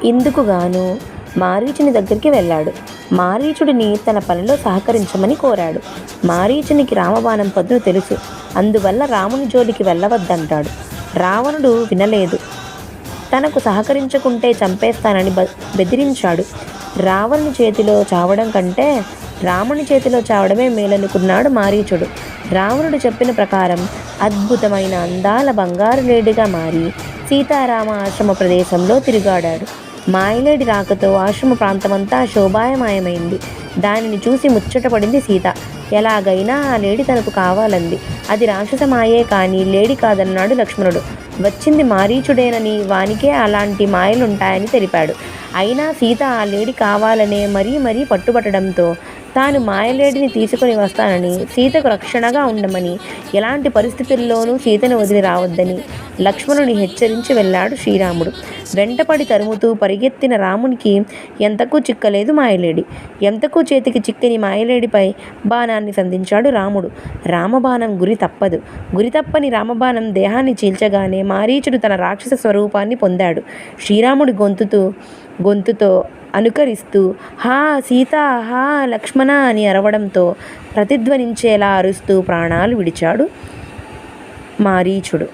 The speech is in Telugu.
ఇందుకుగాను మారీచుని దగ్గరికి వెళ్ళాడు. మారీచుడిని తన పనిలో సహకరించమని కోరాడు. మారీచునికి రామబాణం పదును తెలుసు. అందువల్ల రాముని జోలికి వెళ్ళవద్దంటాడు. రావణుడు వినలేదు. తనకు సహకరించకుంటే చంపేస్తానని బెదిరించాడు. రావణుని చేతిలో చావడం కంటే రాముని చేతిలో చావడమే మేలనుకున్నాడు మారీచుడు. రావణుడు చెప్పిన ప్రకారం అద్భుతమైన అందాల బంగారు లేడిగా మారి సీతారామ ఆశ్రమ ప్రదేశంలో తిరిగాడాడు. మాయలేడి రాకతో ఆశ్రమ ప్రాంతమంతా శోభాయమాయమైంది. దానిని చూసి ముచ్చటపడింది సీత. ఎలాగైనా ఆ లేడి తనకు కావాలంది. అది రాక్షస మాయే కానీ లేడి కాదన్నాడు లక్ష్మణుడు. వచ్చింది మారీచుడేనని, వానికే అలాంటి మాయలుంటాయని తెలిపాడు. అయినా సీత ఆ లేడి కావాలనే మరీ పట్టుబట్టడంతో తాను మాయలేడిని తీసుకుని వస్తానని, సీతకు రక్షణగా ఉండమని, ఎలాంటి పరిస్థితుల్లోనూ సీతను వదిలి రావద్దని లక్ష్మణుని హెచ్చరించి వెళ్ళాడు శ్రీరాముడు. వెంటపడి తరుముతూ పరిగెత్తిన రామునికి ఎంతకు చిక్కలేదు మాయలేడి. ఎంతకు చేతికి చిక్కని మాయలేడిపై బాణాన్ని సంధించాడు రాముడు. రామబాణం గురి తప్పదు. గురి తప్పని రామబాణం దేహాన్ని చీల్చగానే మారీచుడు తన రాక్షస స్వరూపాన్ని పొందాడు. శ్రీరాముడి గొంతుతో అనుకరిస్తూ హా సీత, హా లక్ష్మణ అని అరవడంతో ప్రతిధ్వనించేలా అరుస్తూ ప్రాణాలు విడిచాడు మారీచుడు.